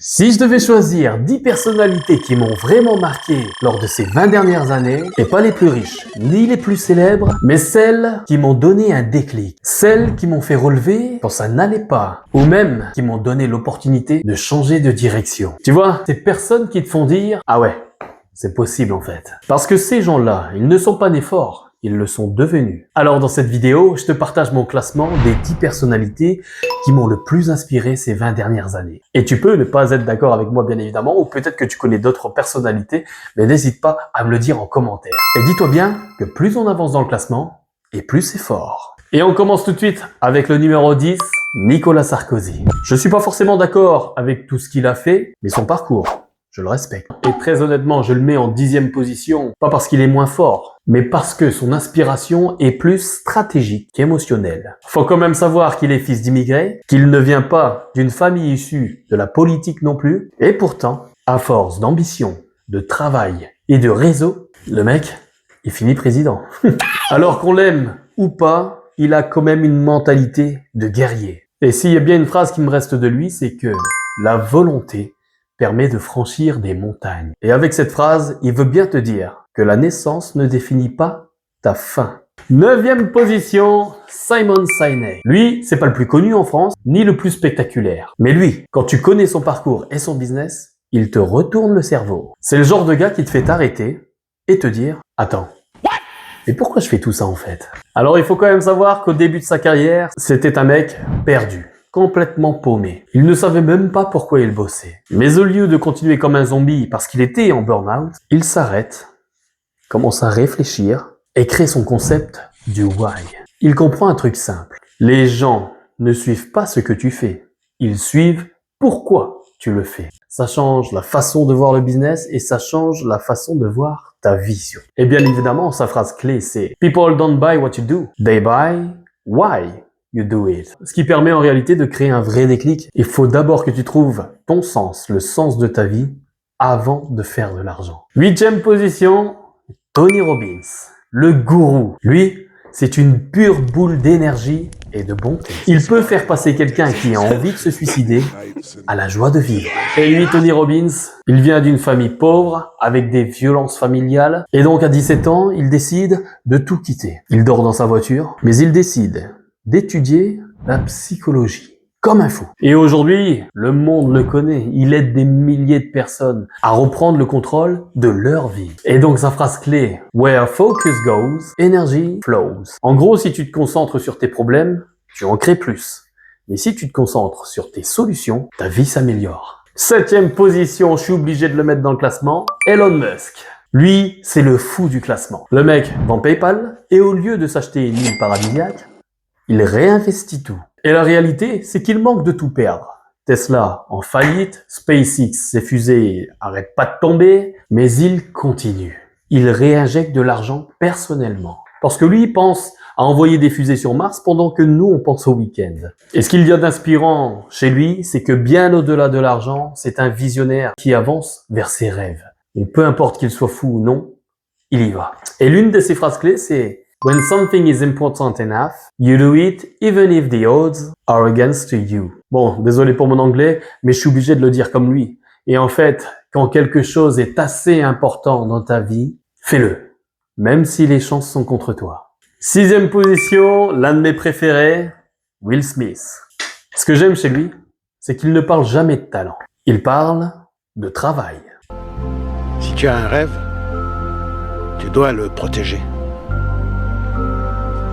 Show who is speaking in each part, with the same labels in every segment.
Speaker 1: Si je devais choisir 10 personnalités qui m'ont vraiment marqué lors de ces 20 dernières années, et pas les plus riches, ni les plus célèbres, mais celles qui m'ont donné un déclic, celles qui m'ont fait relever quand ça n'allait pas, ou même qui m'ont donné l'opportunité de changer de direction. Tu vois, ces personnes qui te font dire « Ah ouais, c'est possible en fait ». Parce que ces gens-là, ils ne sont pas nés forts. Ils le sont devenus. Alors dans cette vidéo, je te partage mon classement des 10 personnalités qui m'ont le plus inspiré ces 20 dernières années. Et tu peux ne pas être d'accord avec moi bien évidemment, ou peut-être que tu connais d'autres personnalités, mais n'hésite pas à me le dire en commentaire. Et dis-toi bien que plus on avance dans le classement, et plus c'est fort. Et on commence tout de suite avec le numéro 10, Nicolas Sarkozy. Je suis pas forcément d'accord avec tout ce qu'il a fait, mais son parcours, je le respecte. Et très honnêtement, je le mets en 10e position, pas parce qu'il est moins fort, mais parce que son inspiration est plus stratégique qu'émotionnelle. Faut quand même savoir qu'il est fils d'immigrés, qu'il ne vient pas d'une famille issue de la politique non plus, et pourtant, à force d'ambition, de travail et de réseau, le mec, il finit président. Alors qu'on l'aime ou pas, il a quand même une mentalité de guerrier. Et s'il y a bien une phrase qui me reste de lui, c'est que la volonté permet de franchir des montagnes. Et avec cette phrase, il veut bien te dire que la naissance ne définit pas ta fin. 9e position, Simon Sinek. Lui, c'est pas le plus connu en France, ni le plus spectaculaire. Mais lui, quand tu connais son parcours et son business, il te retourne le cerveau. C'est le genre de gars qui te fait t'arrêter et te dire « Attends, mais pourquoi je fais tout ça en fait ?» Alors il faut quand même savoir qu'au début de sa carrière, c'était un mec perdu. Complètement paumé. Il ne savait même pas pourquoi il bossait. Mais au lieu de continuer comme un zombie parce qu'il était en burn-out, il s'arrête, commence à réfléchir et crée son concept du why. Il comprend un truc simple. Les gens ne suivent pas ce que tu fais. Ils suivent pourquoi tu le fais. Ça change la façon de voir le business et ça change la façon de voir ta vision. Et bien évidemment, sa phrase clé c'est « People don't buy what you do. They buy why you do it ». Ce qui permet en réalité de créer un vrai déclic. Il faut d'abord que tu trouves ton sens, le sens de ta vie, avant de faire de l'argent. 8e position, Tony Robbins, le gourou. Lui, c'est une pure boule d'énergie et de bonté. Il peut faire passer quelqu'un qui a envie de se suicider à la joie de vivre. Et lui, Tony Robbins, il vient d'une famille pauvre, avec des violences familiales, et donc à 17 ans, il décide de tout quitter. Il dort dans sa voiture, mais il décide d'étudier la psychologie, comme un fou. Et aujourd'hui, le monde le connaît, il aide des milliers de personnes à reprendre le contrôle de leur vie. Et donc sa phrase clé, « Where focus goes, energy flows ». En gros, si tu te concentres sur tes problèmes, tu en crées plus. Mais si tu te concentres sur tes solutions, ta vie s'améliore. 7e position, je suis obligé de le mettre dans le classement, Elon Musk. Lui, c'est le fou du classement. Le mec vend PayPal, et au lieu de s'acheter une île paradisiaque, il réinvestit tout. Et la réalité, c'est qu'il manque de tout perdre. Tesla en faillite, SpaceX, ses fusées arrêtent pas de tomber, mais il continue. Il réinjecte de l'argent personnellement. Parce que lui, il pense à envoyer des fusées sur Mars pendant que nous, on pense au week-end. Et ce qu'il y a d'inspirant chez lui, c'est que bien au-delà de l'argent, c'est un visionnaire qui avance vers ses rêves. Et peu importe qu'il soit fou ou non, il y va. Et l'une de ses phrases clés, c'est When something is important enough, you do it even if the odds are against you. Bon, désolé pour mon anglais, mais je suis obligé de le dire comme lui. Et en fait, quand quelque chose est assez important dans ta vie, fais-le, même si les chances sont contre toi. 6e position, l'un de mes préférés, Will Smith. Ce que j'aime chez lui, c'est qu'il ne parle jamais de talent. Il parle de travail.
Speaker 2: Si tu as un rêve, tu dois le protéger.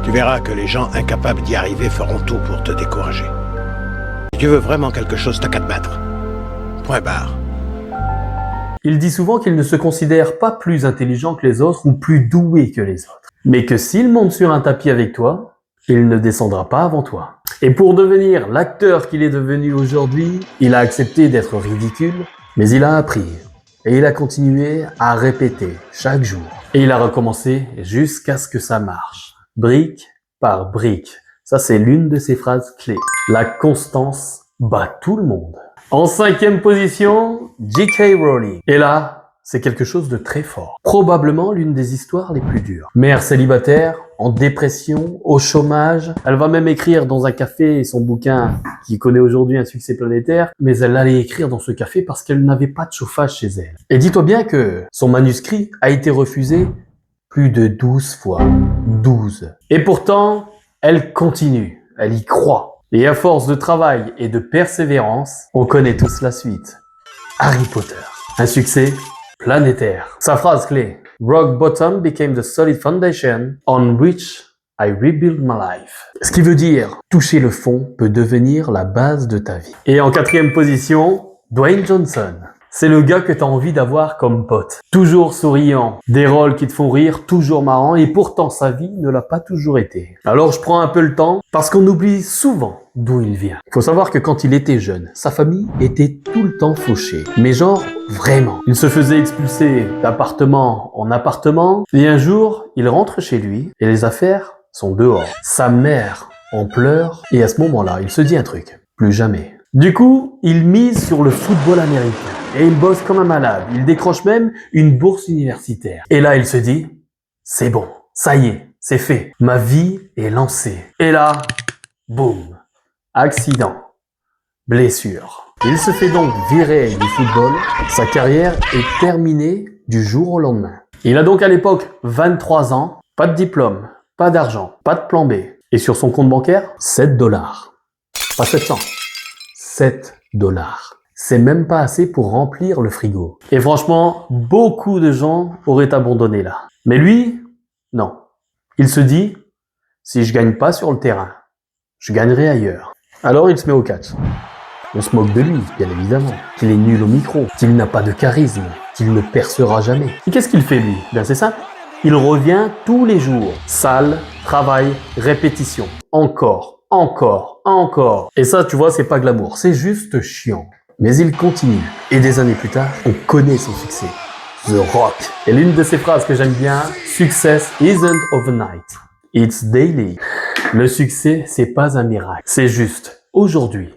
Speaker 2: Tu verras que les gens incapables d'y arriver feront tout pour te décourager. Si tu veux vraiment quelque chose, t'as qu'à te battre. Point barre.
Speaker 1: Il dit souvent qu'il ne se considère pas plus intelligent que les autres ou plus doué que les autres. Mais que s'il monte sur un tapis avec toi, il ne descendra pas avant toi. Et pour devenir l'acteur qu'il est devenu aujourd'hui, il a accepté d'être ridicule, mais il a appris. Et il a continué à répéter chaque jour. Et il a recommencé jusqu'à ce que ça marche. Brique par brique. Ça, c'est l'une de ses phrases clés. La constance bat tout le monde. En 5e position, J.K. Rowling. Et là, c'est quelque chose de très fort. Probablement l'une des histoires les plus dures. Mère célibataire, en dépression, au chômage. Elle va même écrire dans un café son bouquin qui connaît aujourd'hui un succès planétaire, mais elle allait écrire dans ce café parce qu'elle n'avait pas de chauffage chez elle. Et dis-toi bien que son manuscrit a été refusé plus de 12 fois. 12. Et pourtant, elle continue, elle y croit. Et à force de travail et de persévérance, on connaît tous la suite. Harry Potter. Un succès planétaire. Sa phrase clé. Rock bottom became the solid foundation on which I rebuild my life. Ce qui veut dire, toucher le fond peut devenir la base de ta vie. Et en 4e position, Dwayne Johnson. C'est le gars que tu as envie d'avoir comme pote. Toujours souriant, des rôles qui te font rire, toujours marrant, et pourtant sa vie ne l'a pas toujours été. Alors je prends un peu le temps, parce qu'on oublie souvent d'où il vient. Il faut savoir que quand il était jeune, sa famille était tout le temps fauchée. Mais genre, vraiment. Il se faisait expulser d'appartement en appartement, et un jour, il rentre chez lui, et les affaires sont dehors. Sa mère en pleure, et à ce moment-là, il se dit un truc. Plus jamais. Du coup, il mise sur le football américain. Et il bosse comme un malade. Il décroche même une bourse universitaire. Et là, il se dit, c'est bon, ça y est, c'est fait. Ma vie est lancée. Et là, boum, accident, blessure. Il se fait donc virer du football. Sa carrière est terminée du jour au lendemain. Il a donc à l'époque 23 ans, pas de diplôme, pas d'argent, pas de plan B. Et sur son compte bancaire, 7 dollars. Pas 700, 7 dollars. C'est même pas assez pour remplir le frigo. Et franchement, beaucoup de gens auraient abandonné là. Mais lui, non. Il se dit, si je gagne pas sur le terrain, je gagnerai ailleurs. Alors il se met au catch. On se moque de lui, bien évidemment. Qu'il est nul au micro, qu'il n'a pas de charisme, qu'il ne percera jamais. Et qu'est-ce qu'il fait lui? Ben c'est simple. Il revient tous les jours. Salle, travail, répétition. Encore, encore, encore. Et ça, tu vois, c'est pas glamour. C'est juste chiant. Mais il continue. Et des années plus tard, on connaît son succès. The Rock. Et l'une de ses phrases que j'aime bien, Success isn't overnight. It's daily. Le succès, c'est pas un miracle. C'est juste aujourd'hui,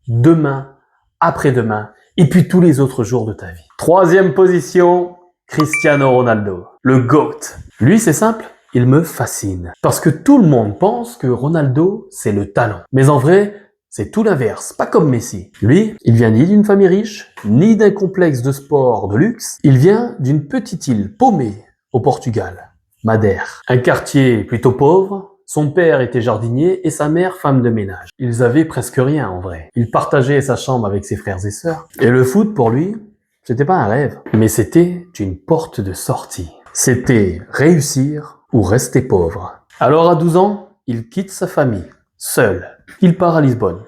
Speaker 1: demain, après-demain, et puis tous les autres jours de ta vie. 3e position, Cristiano Ronaldo. Le GOAT. Lui, c'est simple. Il me fascine. Parce que tout le monde pense que Ronaldo, c'est le talent. Mais en vrai, c'est tout l'inverse, pas comme Messi. Lui, il vient ni d'une famille riche, ni d'un complexe de sport de luxe. Il vient d'une petite île paumée au Portugal, Madère. Un quartier plutôt pauvre, son père était jardinier et sa mère femme de ménage. Ils avaient presque rien en vrai. Il partageait sa chambre avec ses frères et sœurs. Et le foot pour lui, c'était pas un rêve, mais c'était une porte de sortie. C'était réussir ou rester pauvre. Alors à 12 ans, il quitte sa famille. Seul, il part à Lisbonne.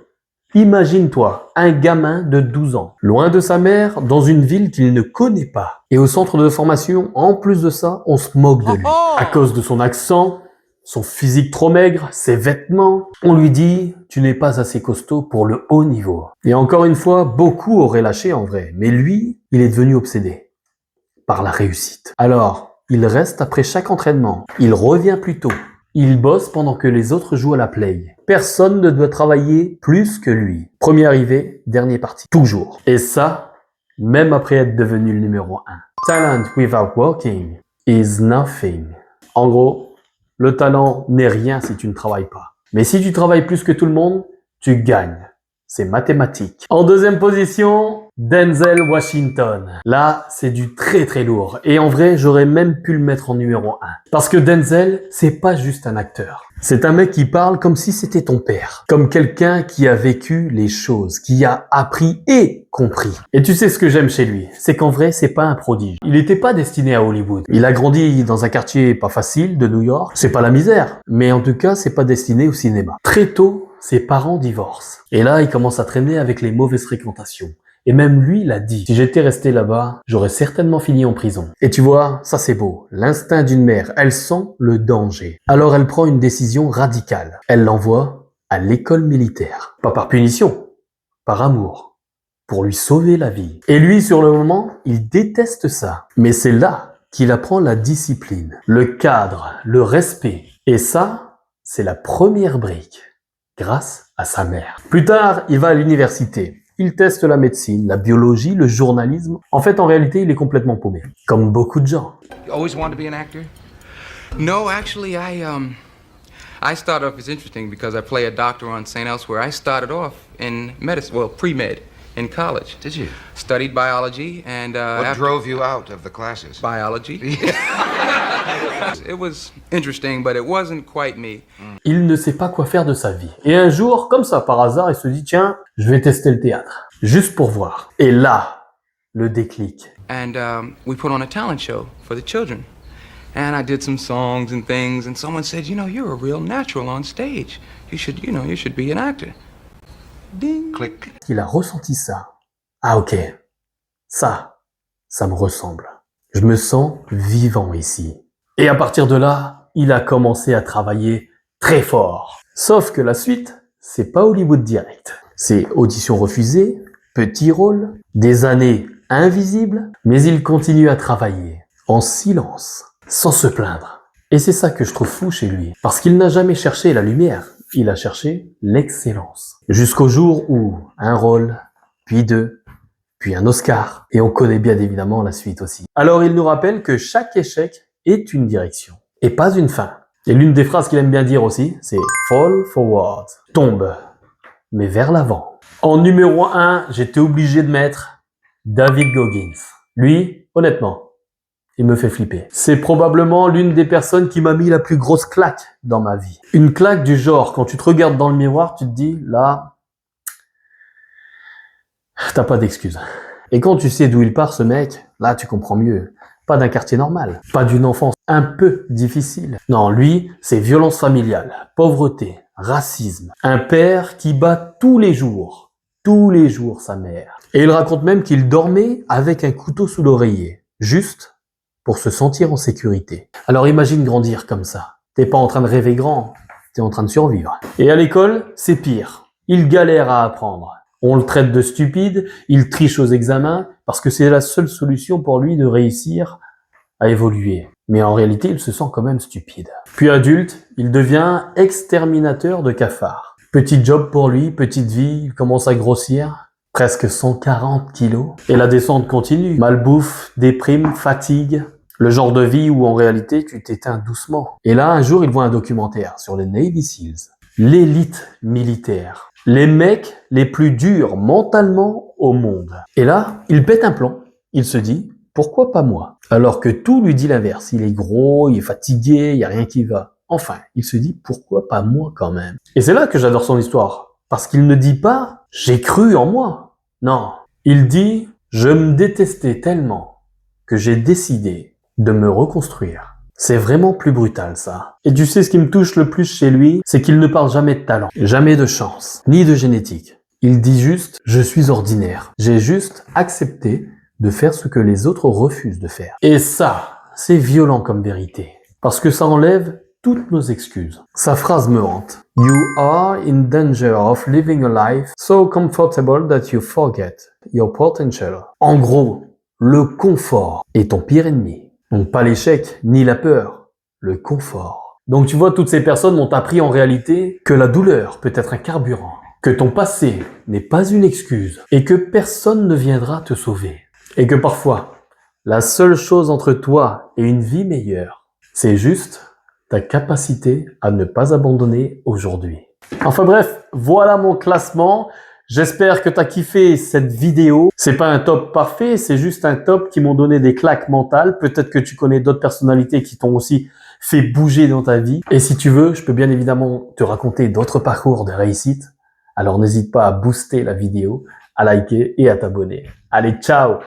Speaker 1: Imagine-toi, un gamin de 12 ans, loin de sa mère, dans une ville qu'il ne connaît pas. Et au centre de formation, en plus de ça, on se moque de lui. À cause de son accent, son physique trop maigre, ses vêtements, on lui dit « tu n'es pas assez costaud pour le haut niveau ». Et encore une fois, beaucoup auraient lâché en vrai, mais lui, il est devenu obsédé par la réussite. Alors, il reste après chaque entraînement, il revient plus tôt. Il bosse pendant que les autres jouent à la play. Personne ne doit travailler plus que lui. Premier arrivé, dernier parti. Toujours. Et ça, même après être devenu le numéro 1. Talent without working is nothing. En gros, le talent n'est rien si tu ne travailles pas. Mais si tu travailles plus que tout le monde, tu gagnes. C'est mathématique. En 2e position, Denzel Washington. Là, c'est du très très lourd. Et en vrai, j'aurais même pu le mettre en numéro 1. Parce que Denzel, c'est pas juste un acteur. C'est un mec qui parle comme si c'était ton père. Comme quelqu'un qui a vécu les choses, qui a appris et compris. Et tu sais ce que j'aime chez lui? C'est qu'en vrai, c'est pas un prodige. Il était pas destiné à Hollywood. Il a grandi dans un quartier pas facile de New York. C'est pas la misère. Mais en tout cas, c'est pas destiné au cinéma. Très tôt, ses parents divorcent. Et là, il commence à traîner avec les mauvaises fréquentations. Et même lui l'a dit. Si j'étais resté là-bas, j'aurais certainement fini en prison. Et tu vois, ça c'est beau. L'instinct d'une mère, elle sent le danger. Alors elle prend une décision radicale. Elle l'envoie à l'école militaire. Pas par punition, par amour. Pour lui sauver la vie. Et lui, sur le moment, il déteste ça. Mais c'est là qu'il apprend la discipline, le cadre, le respect. Et ça, c'est la première brique. Grâce à sa mère. Plus tard, il va à l'université. Il teste la médecine, la biologie, le journalisme. En fait, en réalité, il est complètement paumé. Comme beaucoup de gens.
Speaker 3: You always wanted to be an actor? No, actually, I started off as interesting because I play a doctor on St. Elsewhere. I started off in medicine, well, pre-med in college.
Speaker 4: Did you?
Speaker 3: Studied biology and
Speaker 4: What drove you out of the classes?
Speaker 3: biology. It was interesting, but it wasn't quite me.
Speaker 1: Il ne sait pas quoi faire de sa vie. Et un jour, comme ça, par hasard, il se dit, tiens, je vais tester le théâtre. Juste pour voir. Et là, le déclic.
Speaker 3: And we put on a talent show for the children. And I did some songs and things, and someone said, you know, you're a real natural on stage. You should be an actor. Ding.
Speaker 4: Click.
Speaker 1: Il a ressenti ça. Ah ok, ça me ressemble. Je me sens vivant ici. Et à partir de là, il a commencé à travailler très fort. Sauf que la suite, c'est pas Hollywood direct. C'est audition refusée, petit rôle, des années invisibles, mais il continue à travailler, en silence, sans se plaindre. Et c'est ça que je trouve fou chez lui. Parce qu'il n'a jamais cherché la lumière, il a cherché l'excellence. Jusqu'au jour où un rôle, puis deux, puis un Oscar. Et on connaît bien évidemment la suite aussi. Alors il nous rappelle que chaque échec est une direction, et pas une fin. Et l'une des phrases qu'il aime bien dire aussi, c'est « fall forward », tombe, mais vers l'avant. En numéro 1, j'étais obligé de mettre David Goggins. Lui, honnêtement, il me fait flipper. C'est probablement l'une des personnes qui m'a mis la plus grosse claque dans ma vie. Une claque du genre, quand tu te regardes dans le miroir, tu te dis, là, t'as pas d'excuse. Et quand tu sais d'où il part, ce mec, là, tu comprends mieux. Pas d'un quartier normal, pas d'une enfance un peu difficile. Non, lui, c'est violence familiale, pauvreté, racisme. Un père qui bat tous les jours sa mère. Et il raconte même qu'il dormait avec un couteau sous l'oreiller, juste pour se sentir en sécurité. Alors imagine grandir comme ça. T'es pas en train de rêver grand, t'es en train de survivre. Et à l'école, c'est pire. Il galère à apprendre. On le traite de stupide, il triche aux examens, parce que c'est la seule solution pour lui de réussir à évoluer. Mais en réalité, il se sent quand même stupide. Puis adulte, il devient exterminateur de cafards. Petit job pour lui, petite vie, il commence à grossir, presque 140 kilos. Et la descente continue. Malbouffe, déprime, fatigue. Le genre de vie où en réalité tu t'éteins doucement. Et là, un jour, il voit un documentaire sur les Navy Seals. L'élite militaire. Les mecs les plus durs mentalement au monde. Et là, il pète un plomb. Il se dit, pourquoi pas moi? Alors que tout lui dit l'inverse. Il est gros, il est fatigué, il n'y a rien qui va. Enfin, il se dit, pourquoi pas moi quand même? Et c'est là que j'adore son histoire. Parce qu'il ne dit pas, j'ai cru en moi. Non. Il dit, je me détestais tellement que j'ai décidé de me reconstruire. C'est vraiment plus brutal, ça. Et tu sais ce qui me touche le plus chez lui, c'est qu'il ne parle jamais de talent, jamais de chance, ni de génétique. Il dit juste, je suis ordinaire. J'ai juste accepté de faire ce que les autres refusent de faire. Et ça, c'est violent comme vérité. Parce que ça enlève toutes nos excuses. Sa phrase me hante. You are in danger of living a life so comfortable that you forget your potential. En gros, le confort est ton pire ennemi. Donc pas l'échec, ni la peur, le confort. Donc tu vois, toutes ces personnes m'ont appris en réalité que la douleur peut être un carburant, que ton passé n'est pas une excuse, et que personne ne viendra te sauver. Et que parfois, la seule chose entre toi et une vie meilleure, c'est juste ta capacité à ne pas abandonner aujourd'hui. Enfin bref, voilà mon classement. J'espère que tu as kiffé cette vidéo. C'est pas un top parfait, c'est juste un top qui m'ont donné des claques mentales. Peut-être que tu connais d'autres personnalités qui t'ont aussi fait bouger dans ta vie. Et si tu veux, je peux bien évidemment te raconter d'autres parcours de réussite. Alors n'hésite pas à booster la vidéo, à liker et à t'abonner. Allez, ciao!